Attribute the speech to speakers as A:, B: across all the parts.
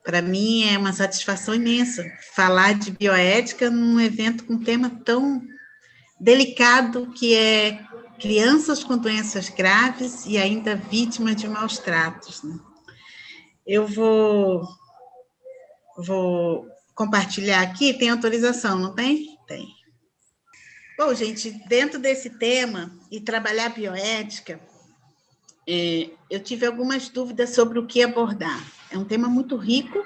A: Para mim é uma satisfação imensa falar de bioética num evento com um tema tão delicado que é crianças com doenças graves e ainda vítimas de maus tratos, né? Eu vou compartilhar aqui, tem autorização, não tem? Tem. Bom, gente, dentro desse tema e trabalhar bioética, eu tive algumas dúvidas sobre o que abordar. É um tema muito rico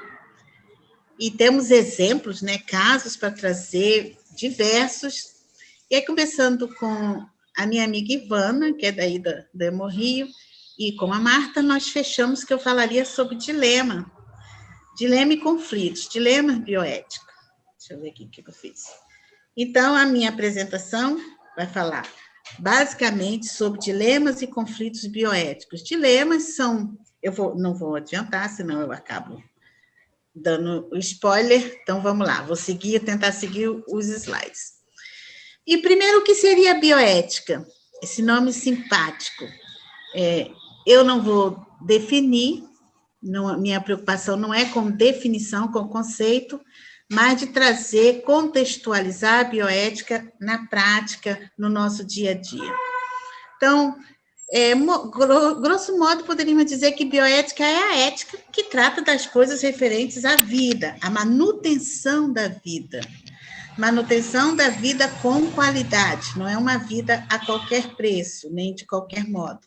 A: e temos exemplos, né, casos para trazer diversos. E aí, começando com a minha amiga Ivana, que é daí do Hemorrio, e com a Marta, nós fechamos que eu falaria sobre dilema e conflitos, dilema bioético. Deixa eu ver aqui o que eu fiz. Então, a minha apresentação vai falar basicamente sobre dilemas e conflitos bioéticos. Dilemas são... não vou adiantar, senão eu acabo dando o spoiler. Então, vamos lá. Vou tentar seguir os slides. E, primeiro, o que seria a bioética? Esse nome simpático. Eu não vou definir, minha preocupação não é com definição, com conceito, mas de trazer, contextualizar a bioética na prática, no nosso dia a dia. Então, grosso modo, poderíamos dizer que bioética é a ética que trata das coisas referentes à vida, à manutenção da vida. Manutenção da vida com qualidade, não é uma vida a qualquer preço, nem de qualquer modo.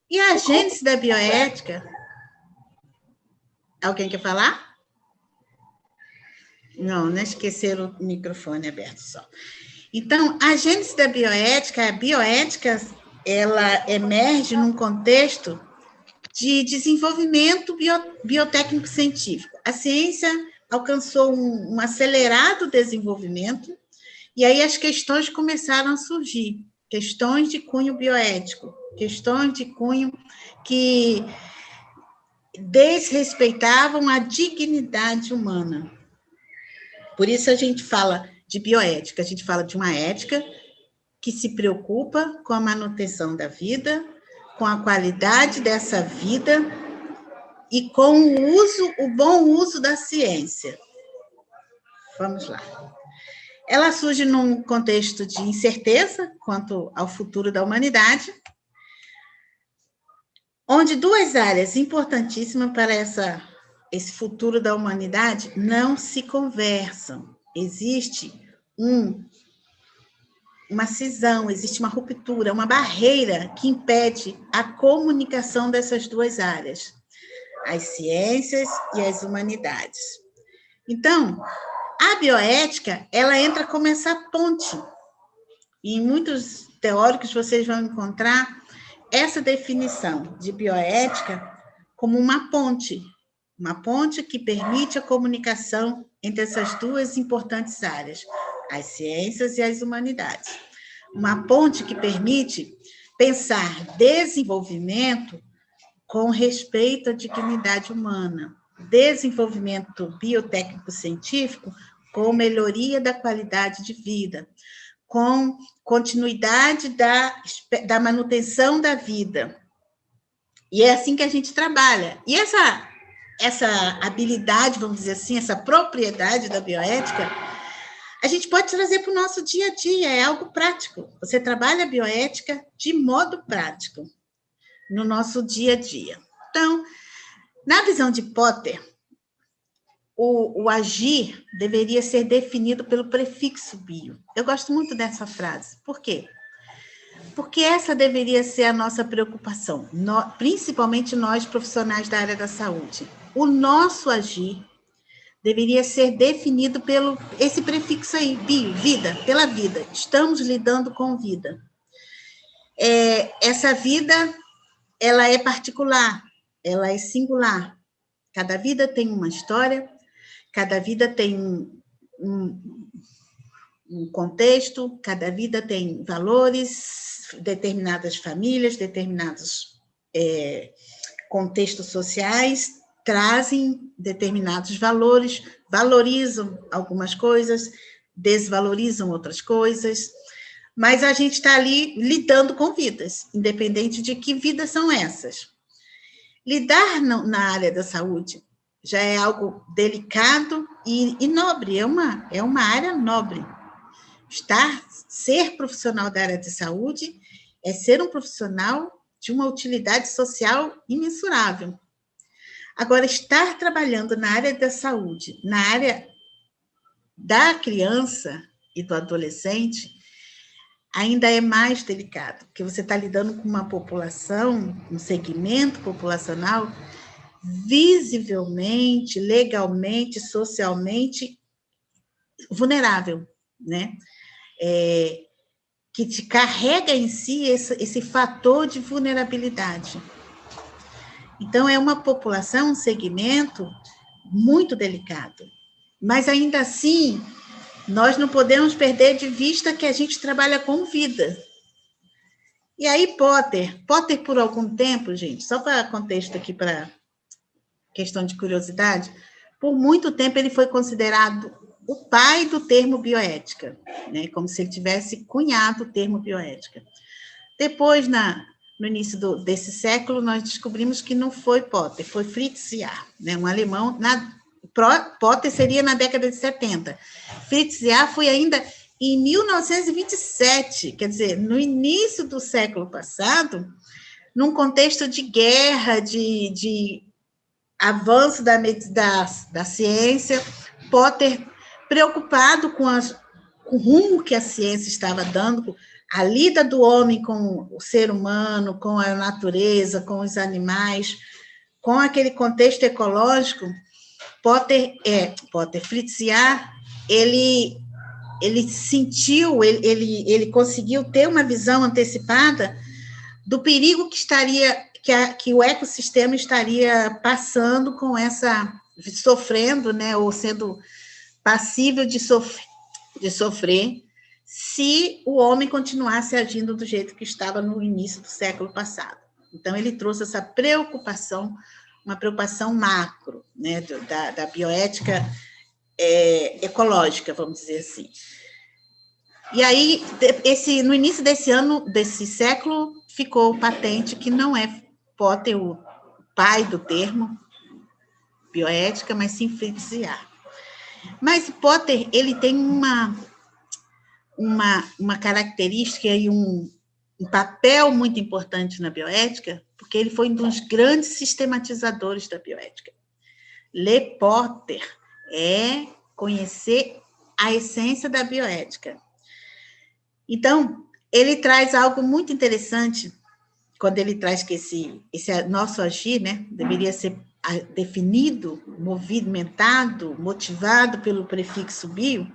A: E a gênese da bioética... Alguém quer falar? Não esqueceram o microfone aberto só. Então, a gênese da bioética, ela emerge num contexto de desenvolvimento biotécnico-científico. A ciência alcançou um acelerado desenvolvimento, e aí as questões começaram a surgir, questões de cunho bioético, questões de cunho que desrespeitavam a dignidade humana. Por isso a gente fala de bioética, a gente fala de uma ética que se preocupa com a manutenção da vida, com a qualidade dessa vida e com o bom uso da ciência. Vamos lá. Ela surge num contexto de incerteza quanto ao futuro da humanidade, onde duas áreas importantíssimas para esse futuro da humanidade não se conversam. Existe uma cisão, existe uma ruptura, uma barreira que impede a comunicação dessas duas áreas, as ciências e as humanidades. Então, a bioética, ela entra como essa ponte. E em muitos teóricos vocês vão encontrar essa definição de bioética como uma ponte que permite a comunicação entre essas duas importantes áreas, as ciências e as humanidades. Uma ponte que permite pensar desenvolvimento com respeito à dignidade humana, desenvolvimento biotécnico-científico com melhoria da qualidade de vida, com continuidade da manutenção da vida. E é assim que a gente trabalha. E essa habilidade, vamos dizer assim, essa propriedade da bioética, a gente pode trazer para o nosso dia a dia, é algo prático. Você trabalha a bioética de modo prático, no nosso dia a dia. Então, na visão de Potter, o agir deveria ser definido pelo prefixo bio. Eu gosto muito dessa frase. Por quê? Porque essa deveria ser a nossa preocupação, principalmente nós profissionais da área da saúde. O nosso agir deveria ser definido pelo esse prefixo aí, bio, vida, pela vida. Estamos lidando com vida. Essa vida, ela é particular, ela é singular. Cada vida tem uma história, cada vida tem um contexto, cada vida tem valores, determinadas famílias, determinados contextos sociais, trazem determinados valores, valorizam algumas coisas, desvalorizam outras coisas, mas a gente está ali lidando com vidas, independente de que vidas são essas. Lidar na área da saúde já é algo delicado e nobre, é uma área nobre. Ser profissional da área de saúde é ser um profissional de uma utilidade social imensurável. Agora, estar trabalhando na área da saúde, na área da criança e do adolescente, ainda é mais delicado, porque você está lidando com uma população, um segmento populacional visivelmente, legalmente, socialmente vulnerável, né? Que te carrega em si esse fator de vulnerabilidade. Então, é uma população, um segmento muito delicado. Mas, ainda assim, nós não podemos perder de vista que a gente trabalha com vida. E aí, Potter, por algum tempo, gente, só para contexto aqui, para questão de curiosidade, por muito tempo ele foi considerado o pai do termo bioética, né? Como se ele tivesse cunhado o termo bioética. Depois, no início desse século, nós descobrimos que não foi Potter, foi Fritz Jahr, né? Um alemão. Potter seria na década de 70. Fritz Jahr foi ainda em 1927, quer dizer, no início do século passado, num contexto de guerra, de avanço da ciência, Potter, preocupado com o rumo que a ciência estava dando, a lida do homem com o ser humano, com a natureza, com os animais, com aquele contexto ecológico, Fritz Jahr, ele sentiu, ele conseguiu ter uma visão antecipada do perigo que o ecossistema estaria passando sofrendo, né, ou sendo passível de sofrer, se o homem continuasse agindo do jeito que estava no início do século passado. Então, ele trouxe essa preocupação, uma preocupação macro, né, da bioética ecológica, vamos dizer assim. E aí, no início desse século, ficou patente que não é Potter o pai do termo bioética, mas sim Fritz Jahr. Mas Potter, ele tem uma característica e um papel muito importante na bioética, porque ele foi um dos grandes sistematizadores da bioética. Ler Potter é conhecer a essência da bioética. Então, ele traz algo muito interessante, quando ele traz que esse nosso agir, né, deveria ser definido, movimentado, motivado pelo prefixo bio.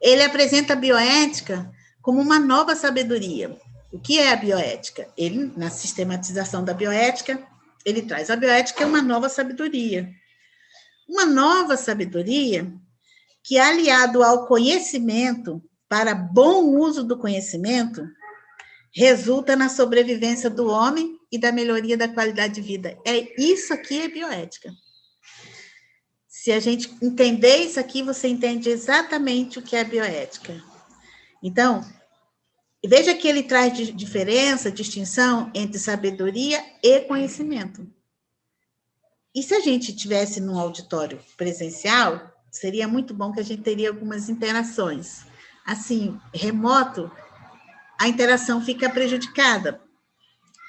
A: Ele apresenta a bioética como uma nova sabedoria. O que é a bioética? Ele, na sistematização da bioética, ele traz a bioética é uma nova sabedoria. Uma nova sabedoria que, aliado ao conhecimento, para bom uso do conhecimento, resulta na sobrevivência do homem e da melhoria da qualidade de vida. Isso aqui é bioética. Se a gente entender isso aqui, você entende exatamente o que é bioética. Então, veja que ele traz distinção entre sabedoria e conhecimento. E se a gente tivesse num auditório presencial, seria muito bom que a gente teria algumas interações. Assim, remoto, a interação fica prejudicada.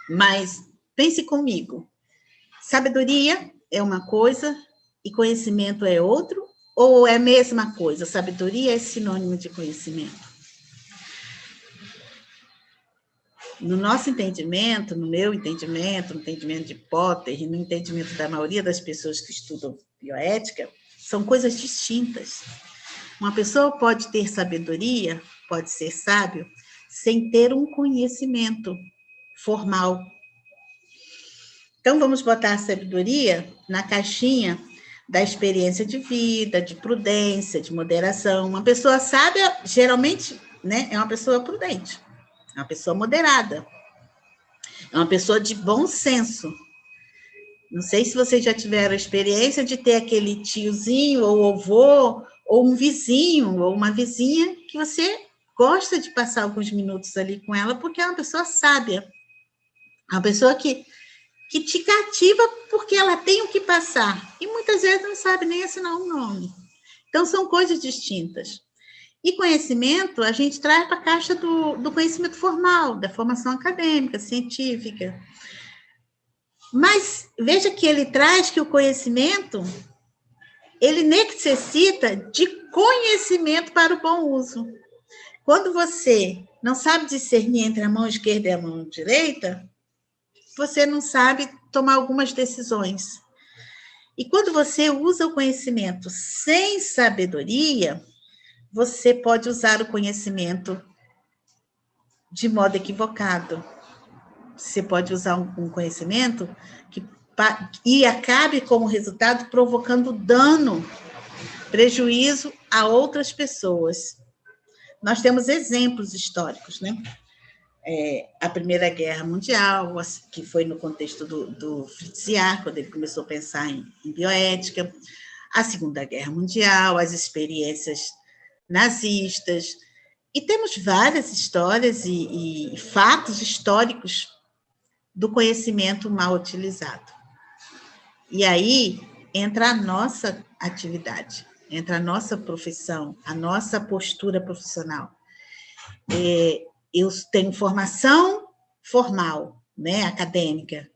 A: Mas pense comigo, sabedoria é uma coisa e conhecimento é outro, ou é a mesma coisa? Sabedoria é sinônimo de conhecimento? No nosso entendimento, no meu entendimento, no entendimento de Potter e no entendimento da maioria das pessoas que estudam bioética, são coisas distintas. Uma pessoa pode ter sabedoria, pode ser sábio, sem ter um conhecimento formal. Então, vamos botar a sabedoria na caixinha da experiência de vida, de prudência, de moderação. Uma pessoa sábia, geralmente, né, é uma pessoa prudente, é uma pessoa moderada, é uma pessoa de bom senso. Não sei se vocês já tiveram a experiência de ter aquele tiozinho, ou avô, ou um vizinho, ou uma vizinha, que você gosta de passar alguns minutos ali com ela, porque é uma pessoa sábia. Uma pessoa que que te cativa porque ela tem o que passar. E muitas vezes não sabe nem assinar um nome. Então, são coisas distintas. E conhecimento, a gente traz para a caixa do conhecimento formal, da formação acadêmica, científica. Mas veja que ele traz que o conhecimento, ele necessita de conhecimento para o bom uso. Quando você não sabe discernir entre a mão esquerda e a mão direita, você não sabe tomar algumas decisões. E quando você usa o conhecimento sem sabedoria, você pode usar o conhecimento de modo equivocado. Você pode usar um conhecimento e acabe, como resultado, provocando dano, prejuízo a outras pessoas. Nós temos exemplos históricos, né? A Primeira Guerra Mundial, que foi no contexto do Fritz Jahr, quando ele começou a pensar em bioética, a Segunda Guerra Mundial, as experiências nazistas, e temos várias histórias e fatos históricos do conhecimento mal utilizado. E aí entra a nossa atividade, entra a nossa profissão, a nossa postura profissional. Eu tenho formação formal, né, acadêmica,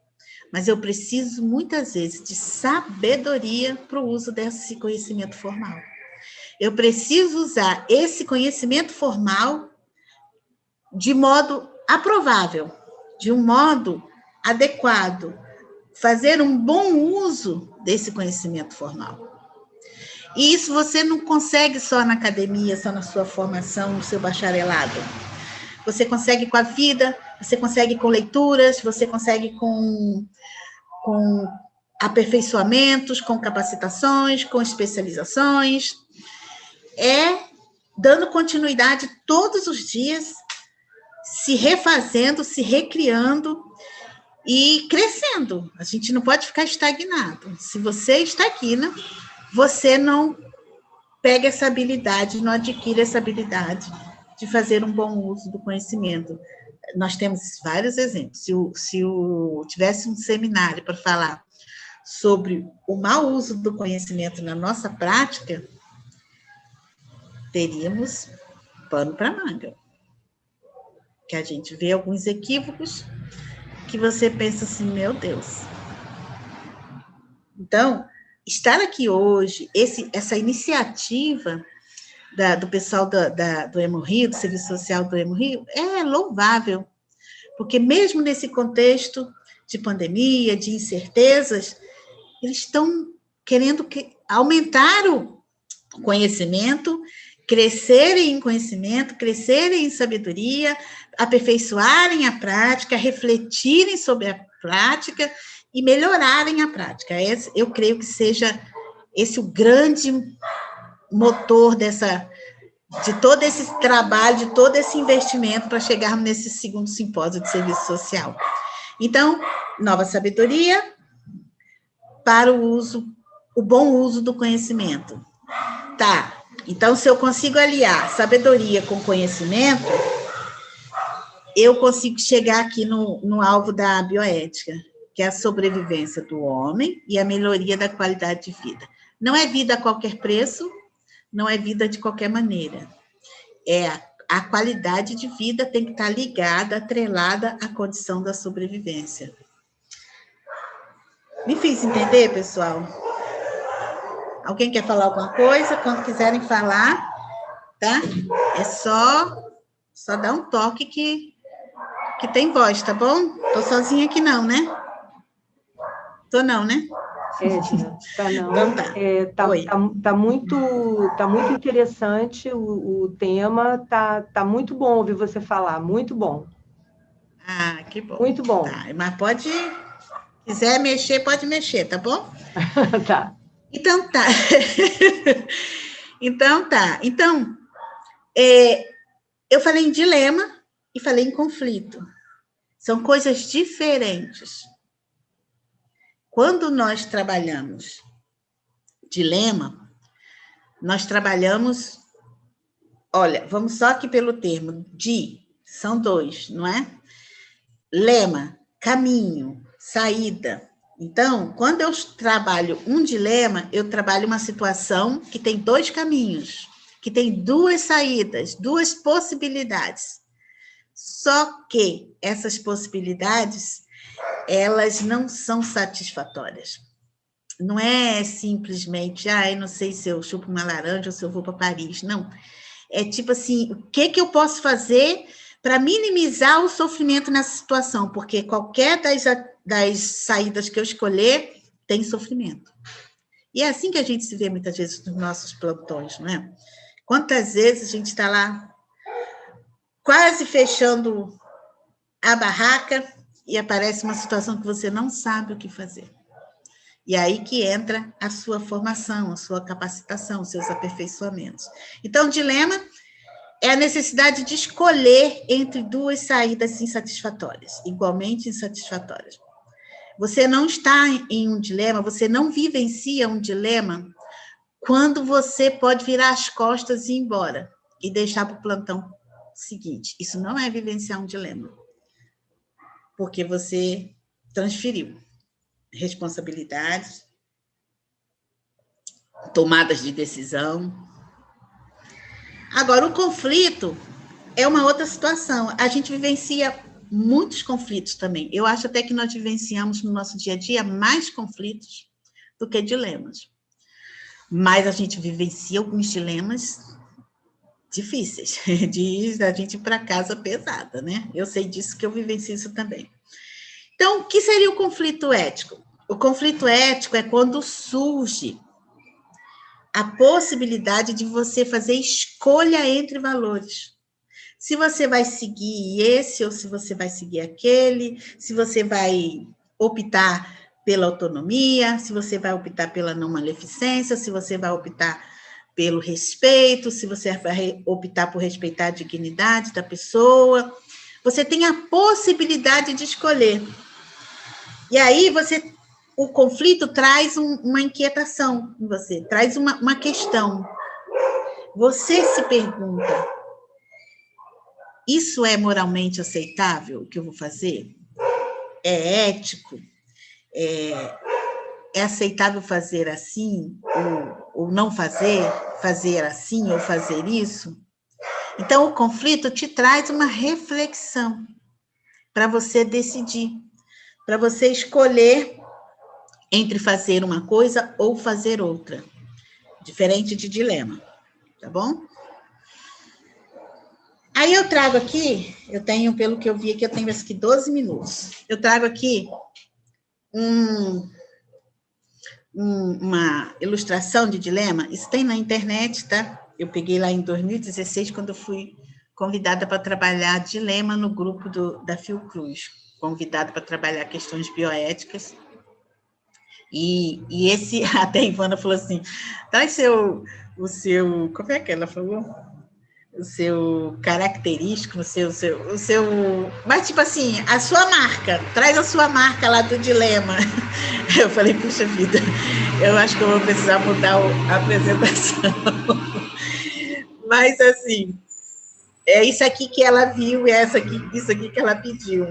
A: mas eu preciso, muitas vezes, de sabedoria para o uso desse conhecimento formal. Eu preciso usar esse conhecimento formal de modo aprovável, de um modo adequado, fazer um bom uso desse conhecimento formal. E isso você não consegue só na academia, só na sua formação, no seu bacharelado. Você consegue com a vida, você consegue com leituras, você consegue com aperfeiçoamentos, com capacitações, com especializações. Dando continuidade todos os dias, se refazendo, se recriando e crescendo. A gente não pode ficar estagnado. Se você estagna, você não pega essa habilidade, não adquire essa habilidade de fazer um bom uso do conhecimento. Nós temos vários exemplos. Se tivesse um seminário para falar sobre o mau uso do conhecimento na nossa prática, teríamos pano para manga. Que a gente vê alguns equívocos que você pensa assim, meu Deus. Então, estar aqui hoje, essa iniciativa do pessoal do Hemorrio, do Serviço Social do Hemorrio, é louvável, porque mesmo nesse contexto de pandemia, de incertezas, eles estão querendo aumentar o conhecimento, crescerem em conhecimento, crescerem em sabedoria, aperfeiçoarem a prática, refletirem sobre a prática e melhorarem a prática. Eu creio que seja esse o grande motor de todo esse trabalho, de todo esse investimento para chegarmos nesse segundo simpósio de serviço social. Então, nova sabedoria para o bom uso do conhecimento. Tá, então se eu consigo aliar sabedoria com conhecimento, eu consigo chegar aqui no alvo da bioética, que é a sobrevivência do homem e a melhoria da qualidade de vida. Não é vida a qualquer preço, não é vida de qualquer maneira. A qualidade de vida tem que estar ligada, atrelada à condição da sobrevivência. Me fiz entender, pessoal? Alguém quer falar alguma coisa? Quando quiserem falar, tá? É só dar um toque que tem voz, tá bom? Tô sozinha aqui não, né? Tô não, né?
B: Tá não.
A: Então
B: tá muito interessante o tema, tá muito bom ouvir você falar, muito bom.
A: Ah, que bom.
B: Muito bom.
A: Tá, mas quiser mexer, pode mexer, tá bom?
B: Tá.
A: Então tá. Então, eu falei em dilema e falei em conflito. São coisas diferentes. Quando nós trabalhamos dilema, nós trabalhamos... Olha, vamos só aqui pelo termo. São dois, não é? Lema, caminho. saída. Então, quando eu trabalho um dilema, eu trabalho uma situação que tem 2 caminhos, que tem 2 saídas, 2 possibilidades. Só que essas possibilidades, elas não são satisfatórias. Não é simplesmente, eu não sei se eu chupo uma laranja ou se eu vou para Paris. Não. É tipo assim, o que eu posso fazer para minimizar o sofrimento nessa situação? Porque qualquer das saídas que eu escolher tem sofrimento. E é assim que a gente se vê muitas vezes nos nossos plantões, não é? Quantas vezes a gente está lá quase fechando a barraca e aparece uma situação que você não sabe o que fazer. E aí que entra a sua formação, a sua capacitação, os seus aperfeiçoamentos. Então, o dilema é a necessidade de escolher entre 2 saídas insatisfatórias, igualmente insatisfatórias. Você não está em um dilema, você não vivencia um dilema quando você pode virar as costas e ir embora e deixar para o plantão seguinte. Isso não é vivenciar um dilema, porque você transferiu responsabilidades, tomadas de decisão. Agora, o conflito é uma outra situação. A gente vivencia muitos conflitos também. Eu acho até que nós vivenciamos no nosso dia a dia mais conflitos do que dilemas. Mas a gente vivencia alguns dilemas difíceis, de a gente ir para casa pesada, né? Eu sei disso, que eu vivencio isso também. Então, o que seria o conflito ético? O conflito ético é quando surge a possibilidade de você fazer escolha entre valores. Se você vai seguir esse ou se você vai seguir aquele, se você vai optar pela autonomia, se você vai optar pela não maleficência, se você vai optar pelo respeito, se você vai optar por respeitar a dignidade da pessoa. Você tem a possibilidade de escolher. E aí o conflito traz uma inquietação em você, traz uma questão. Você se pergunta, isso é moralmente aceitável, o que eu vou fazer? É ético? É aceitável fazer assim ou não fazer? Fazer assim ou fazer isso? Então, o conflito te traz uma reflexão para você decidir, para você escolher entre fazer uma coisa ou fazer outra, diferente de dilema, tá bom? Aí eu trago aqui, pelo que eu vi aqui, eu tenho aqui 12 minutos. Eu trago aqui uma ilustração de dilema. Isso tem na internet, tá? Eu peguei lá em 2016, quando eu fui convidada para trabalhar dilema no grupo da Fiocruz, convidada para trabalhar questões bioéticas. E esse, até a Ivana falou assim, traz o seu, como é que ela falou? O seu característico, o seu, mas tipo assim, a sua marca, traz a sua marca lá do dilema. Eu falei, puxa vida, eu acho que eu vou precisar mudar a apresentação. Mas assim, é isso aqui que ela viu, isso aqui que ela pediu.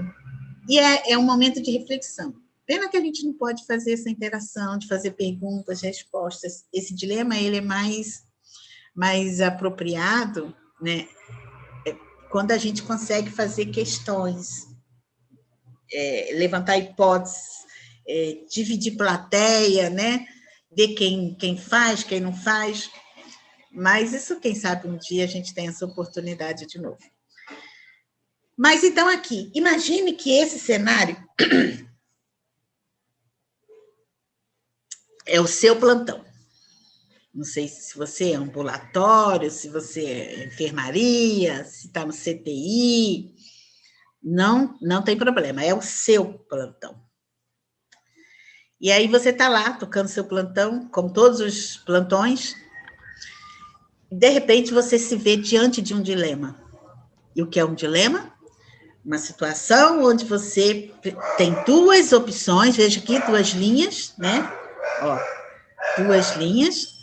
A: E é um momento de reflexão. Pena que a gente não pode fazer essa interação, de fazer perguntas, respostas. Esse dilema, ele é mais apropriado, né? Quando a gente consegue fazer questões, levantar hipóteses, dividir plateia, né? Ver quem faz, quem não faz. Mas isso, quem sabe, um dia a gente tem essa oportunidade de novo. Mas então aqui, imagine que esse cenário é o seu plantão. Não sei se você é ambulatório, se você é enfermaria, se está no CTI. Não tem problema, é o seu plantão. E aí você está lá, tocando seu plantão, como todos os plantões, e de repente você se vê diante de um dilema. E o que é um dilema? Uma situação onde você tem 2 opções, veja aqui, 2 linhas, né? Ó, 2 linhas,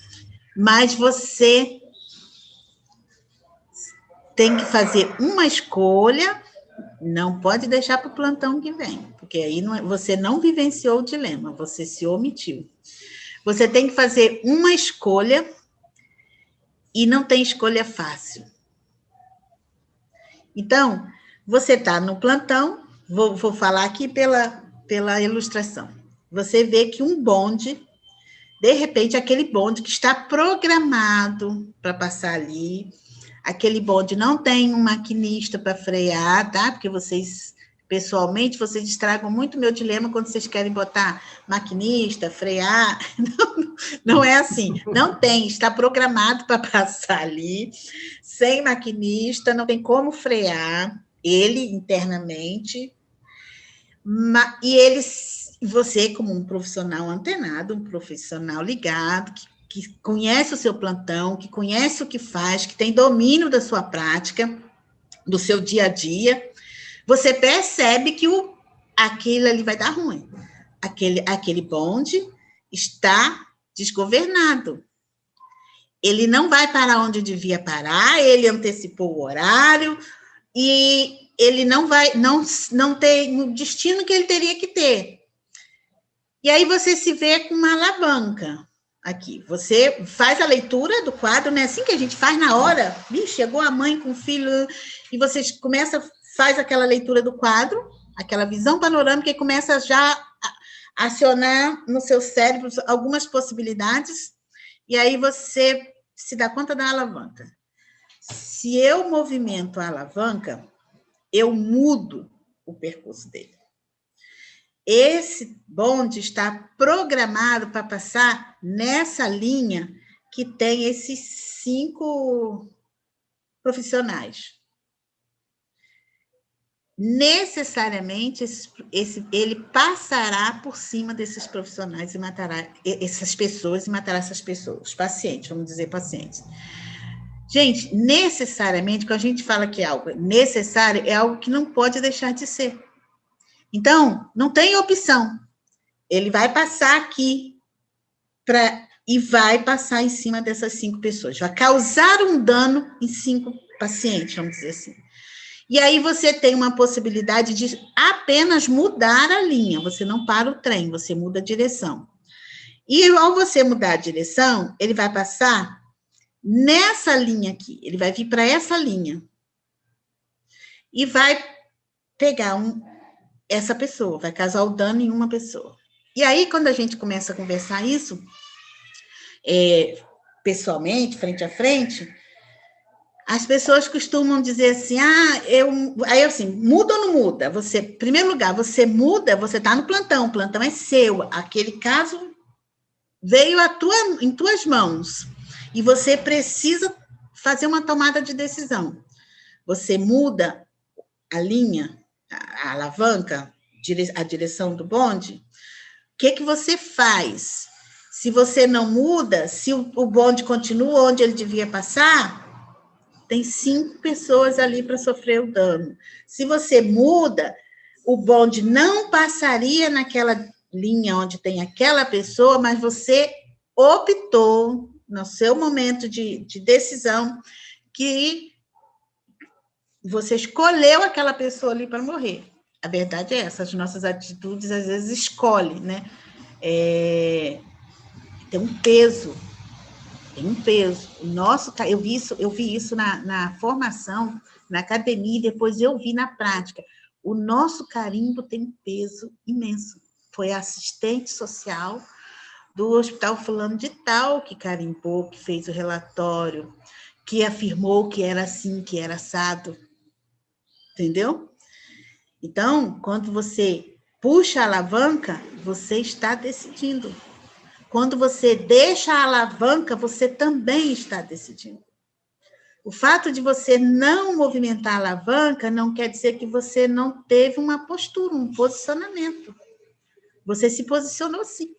A: mas você tem que fazer uma escolha, não pode deixar para o plantão que vem, porque aí você não vivenciou o dilema, você se omitiu. Você tem que fazer uma escolha e não tem escolha fácil. Então, você está no plantão, vou falar aqui pela ilustração. Você vê que um bonde, de repente, aquele bonde que está programado para passar ali, aquele bonde não tem um maquinista para frear, tá? Porque vocês, pessoalmente, vocês estragam muito meu dilema quando vocês querem botar maquinista, frear. Não é assim. Não tem, está programado para passar ali, sem maquinista, não tem como frear ele internamente. E você, como um profissional antenado, um profissional ligado, que conhece o seu plantão, que conhece o que faz, que tem domínio da sua prática, do seu dia a dia, você percebe que aquilo ali vai dar ruim. Aquele bonde está desgovernado. Ele não vai parar onde devia parar, ele antecipou o horário e ele não tem o destino que ele teria que ter. E aí você se vê com uma alavanca aqui. Você faz a leitura do quadro, né? Assim que a gente faz na hora. Chegou a mãe com o filho e você faz aquela leitura do quadro, aquela visão panorâmica e começa já a acionar no seu cérebro algumas possibilidades. E aí você se dá conta da alavanca. Se eu movimento a alavanca, eu mudo o percurso dele. Esse bonde está programado para passar nessa linha que tem esses 5 profissionais. Necessariamente, ele passará por cima desses profissionais e matará essas pessoas, os pacientes, vamos dizer pacientes. Gente, necessariamente, quando a gente fala que é algo necessário, é algo que não pode deixar de ser. Então, não tem opção. Ele vai passar aqui e vai passar em cima dessas 5 pessoas. Vai causar um dano em 5 pacientes, vamos dizer assim. E aí você tem uma possibilidade de apenas mudar a linha. Você não para o trem, você muda a direção. E ao você mudar a direção, ele vai passar nessa linha aqui. Ele vai vir para essa linha. E vai pegar essa pessoa, vai causar o dano em uma pessoa. E aí, quando a gente começa a conversar isso, pessoalmente, frente a frente, as pessoas costumam dizer assim, aí assim, muda ou não muda? Você, em primeiro lugar, você muda, você está no plantão, o plantão é seu, aquele caso veio em tuas mãos, e você precisa fazer uma tomada de decisão. Você muda a linha, a alavanca, a direção do bonde, o que você faz? Se você não muda, se o bonde continua onde ele devia passar, tem 5 pessoas ali para sofrer o dano. Se você muda, o bonde não passaria naquela linha onde tem aquela pessoa, mas você optou, no seu momento de decisão, que você escolheu aquela pessoa ali para morrer. A verdade é essa, as nossas atitudes, às vezes, escolhem, né? Tem um peso. Eu vi isso na formação, na academia, e depois eu vi na prática. O nosso carimbo tem um peso imenso. Foi a assistente social do Hospital Fulano de Tal que carimbou, que fez o relatório, que afirmou que era assim, que era assado. Entendeu? Então, quando você puxa a alavanca, você está decidindo. Quando você deixa a alavanca, você também está decidindo. O fato de você não movimentar a alavanca não quer dizer que você não teve uma postura, um posicionamento. Você se posicionou sim.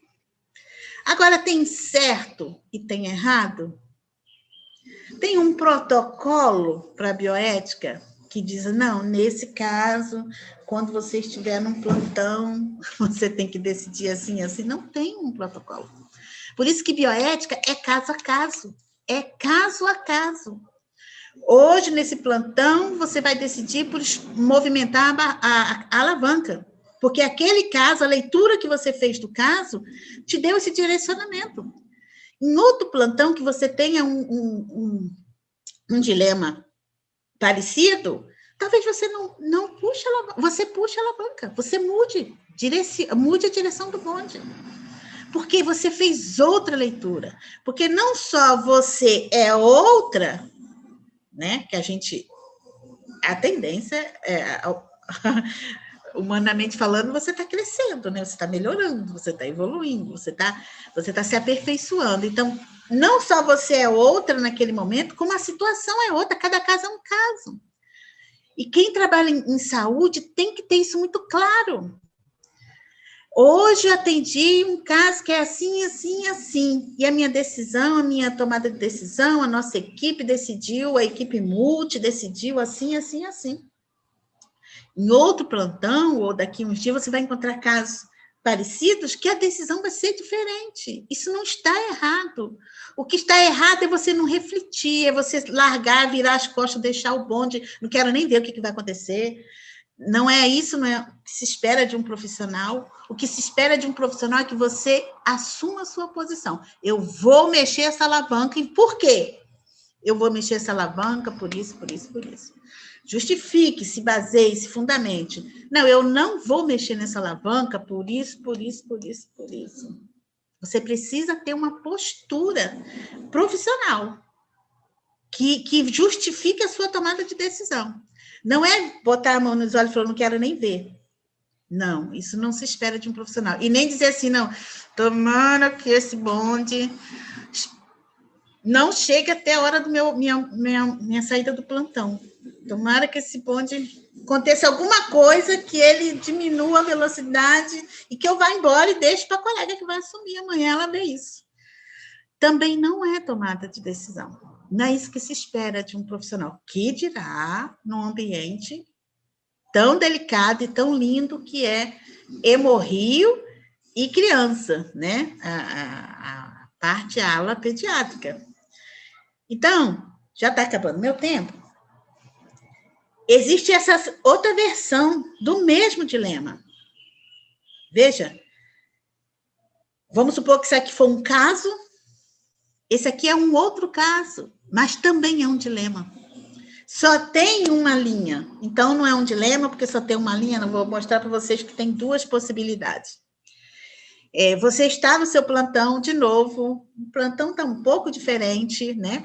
A: Agora, tem certo e tem errado? Tem um protocolo para a bioética que diz, não, nesse caso, quando você estiver num plantão, você tem que decidir assim, assim. Não tem um protocolo. Por isso que bioética é caso a caso. É caso a caso. Hoje, nesse plantão, você vai decidir por movimentar a alavanca, Porque aquele caso, a leitura que você fez do caso, te deu esse direcionamento. Em outro plantão que você tenha um dilema parecido, talvez você não puxe a alavanca, você puxe a alavanca, você mude a direção do bonde. Porque você fez outra leitura. Porque não só você é outra, né? Que a tendência é, humanamente falando, você está crescendo, né? Você está melhorando, você está evoluindo, você tá se aperfeiçoando. Então, não só você é outra naquele momento, como a situação é outra, cada caso é um caso. E quem trabalha em saúde tem que ter isso muito claro. Hoje eu atendi um caso que é assim, assim, assim. E a minha decisão, a minha tomada de decisão, a nossa equipe decidiu, a equipe multi decidiu assim, assim, assim. Em outro plantão, ou daqui a uns dias, você vai encontrar casos parecidos que a decisão vai ser diferente. Isso não está errado. O que está errado é você não refletir, é você largar, virar as costas, deixar o bonde, não quero nem ver o que vai acontecer. Não é isso, não é o que se espera de um profissional. O que se espera de um profissional é que você assuma a sua posição. Eu vou mexer essa alavanca. E por quê? Eu vou mexer essa alavanca por isso, por isso, por isso. Justifique, se baseie, se fundamente. Não, eu não vou mexer nessa alavanca por isso, por isso, por isso, por isso. Você precisa ter uma postura profissional que justifique a sua tomada de decisão. Não é botar a mão nos olhos e falar, não quero nem ver. Não, isso não se espera de um profissional. E nem dizer assim, não, tomara que esse bonde não chegue até a hora do minha saída do plantão. Tomara que esse bonde aconteça alguma coisa que ele diminua a velocidade e que eu vá embora e deixe para a colega que vai assumir. Amanhã ela vê isso. Também não é tomada de decisão. Não é isso que se espera de um profissional. Que dirá num ambiente tão delicado e tão lindo que é hemorrio e criança, né? A parte ala pediátrica. Então, já está acabando meu tempo. Existe essa outra versão do mesmo dilema. Veja, vamos supor que isso aqui foi um caso, esse aqui é um outro caso, mas também é um dilema. Só tem uma linha. Então, não é um dilema, porque só tem uma linha. Não vou mostrar para vocês que tem duas possibilidades. Você está no seu plantão, de novo. O plantão está um pouco diferente, né?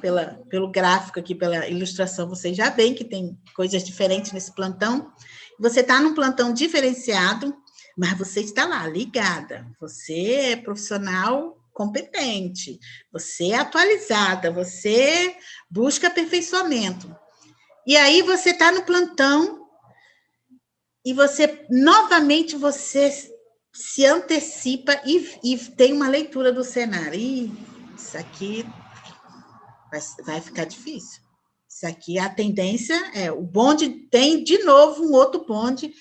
A: Pelo gráfico aqui, pela ilustração, vocês já veem que tem coisas diferentes nesse plantão. Você está num plantão diferenciado, mas você está lá, ligada. Você é profissional competente, você é atualizada, você busca aperfeiçoamento. E aí você está no plantão e você, novamente, você se antecipa e tem uma leitura do cenário. Isso aqui vai ficar difícil. Isso aqui, a tendência é, o bonde tem, de novo, um outro bonde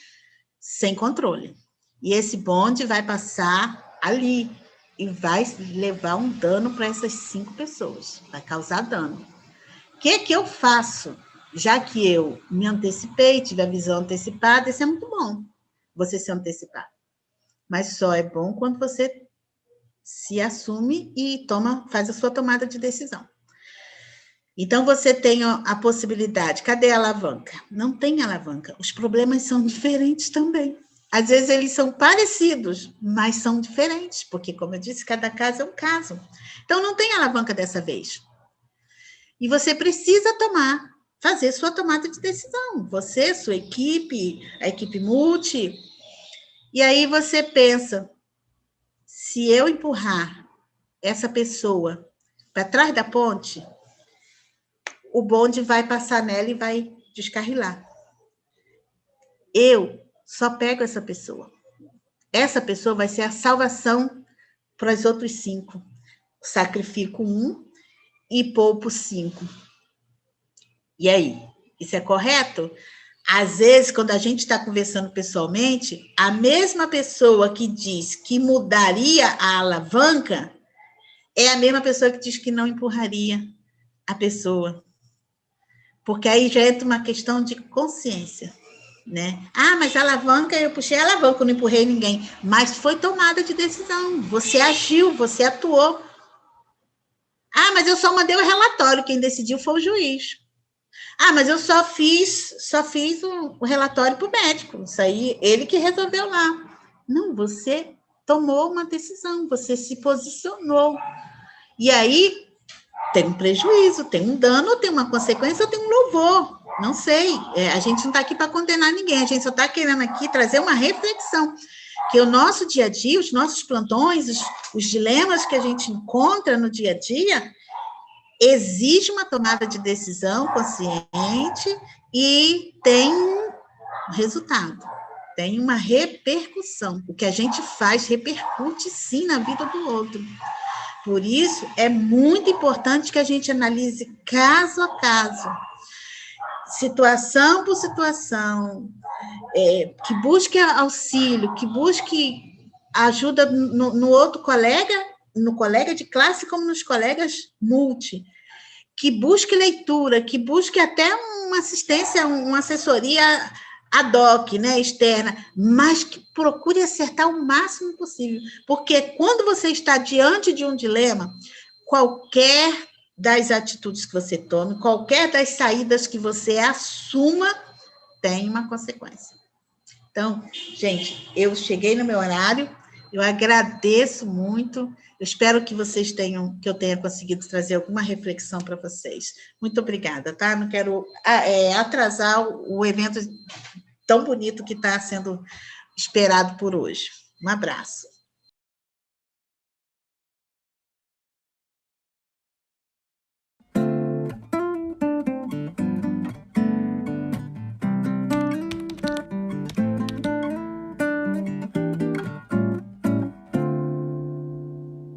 A: sem controle. E esse bonde vai passar ali e vai levar um dano para essas 5 pessoas. Vai causar dano. O que eu faço? Já que eu me antecipei, tive a visão antecipada, isso é muito bom, você se antecipar. Mas só é bom quando você se assume e faz a sua tomada de decisão. Então, você tem a possibilidade. Cadê a alavanca? Não tem alavanca. Os problemas são diferentes também. Às vezes, eles são parecidos, mas são diferentes, porque, como eu disse, cada caso é um caso. Então, não tem alavanca dessa vez. E você precisa fazer sua tomada de decisão. Você, sua equipe, a equipe multi. E aí você pensa, se eu empurrar essa pessoa para trás da ponte, o bonde vai passar nela e vai descarrilar. Eu só pego essa pessoa. Essa pessoa vai ser a salvação para os outros 5. Sacrifico 1 e poupo 5. E aí, isso é correto? Às vezes, quando a gente está conversando pessoalmente, a mesma pessoa que diz que mudaria a alavanca é a mesma pessoa que diz que não empurraria a pessoa. Porque aí já entra uma questão de consciência. né? Ah, mas a alavanca, eu puxei a alavanca, eu não empurrei ninguém. Mas foi tomada de decisão. Você agiu, você atuou. Ah, mas eu só mandei o relatório, quem decidiu foi o juiz. Ah, mas eu só fiz o relatório para o médico. Isso aí, ele que resolveu lá. Não, você tomou uma decisão, você se posicionou. E aí, tem um prejuízo, tem um dano, tem uma consequência, ou tem um louvor. Não sei. A gente não está aqui para condenar ninguém, a gente só está querendo aqui trazer uma reflexão. Que o nosso dia a dia, os nossos plantões, os dilemas que a gente encontra no dia a dia, exige uma tomada de decisão consciente e tem um resultado, tem uma repercussão. O que a gente faz repercute, sim, na vida do outro. Por isso, é muito importante que a gente analise caso a caso, situação por situação, que busque auxílio, que busque ajuda no outro colega, no colega de classe, como nos colegas multi, que busque leitura, que busque até uma assistência, uma assessoria ad hoc, né, externa, mas que procure acertar o máximo possível, porque quando você está diante de um dilema, qualquer das atitudes que você tome, qualquer das saídas que você assuma, tem uma consequência. Então, gente, eu cheguei no meu horário, eu agradeço muito, eu espero que eu tenha conseguido trazer alguma reflexão para vocês. Muito obrigada, tá? Não quero atrasar o evento tão bonito que está sendo esperado por hoje. Um abraço.